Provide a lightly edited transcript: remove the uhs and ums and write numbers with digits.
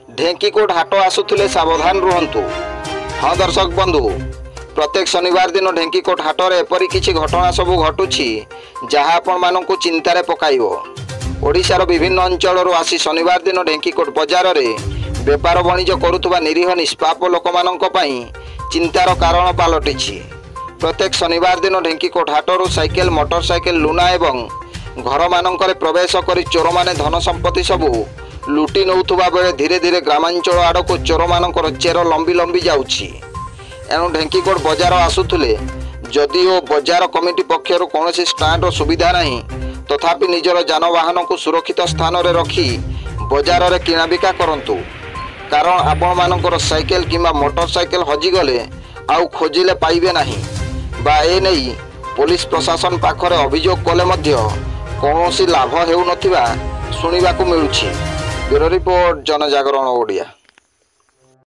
ढेंकीकोट हाट आसुथिले सावधान रुहंतु। हाँ दर्शक बंधु, प्रत्येक शनिवार दिन ढेंकीकोट हाटरे एपरी किछि घटना सबु घटुछि जहाँ आपण मानकु चिंतारे पकाइबो। ओडिशार विभिन्न अंचलरू आसी शनिवार दिन ढेंकीकोट बजार रे बेपार वाणिज्य करुथुबा निरीह निष्पाप लोकमानंक पई चिंतार कारण पालटिछि। प्रत्येक शनिवार दिन ढेंकीकोट हाटरू साइकेल मोटरसाइकेल लुना एवं घर मानंकरे प्रवेश करी चोर माने धन संपत्ति सबु लुटी नौथुबा बेले धीरे धीरे ग्रामांचल आड़क चोर मानंकर चेर लंबी लंबी जाउछि। एणु ढेंकीकोट बजार आसुथिले जदिओ बजार कमिटी पक्षर कौनसी स्टाण्ड सुविधा नहीं, तथापि निजर जानवाहन को सुरक्षित स्थान रे रखी बजार रे किणाबिका करंतु। कारण आपण मानंकर साइकेल किंबा मोटरसाइकेल हजिगले आउ खोजिले पाइबे नहीं बा ए नहीं पुलिस प्रशासन पाखरे अभियोग कले मध्य कौनसी लाभ हेउ नथिबा सुनिबाकू मिलुछि। ब्यूरो रिपोर्ट, जनजागरण ओडिया।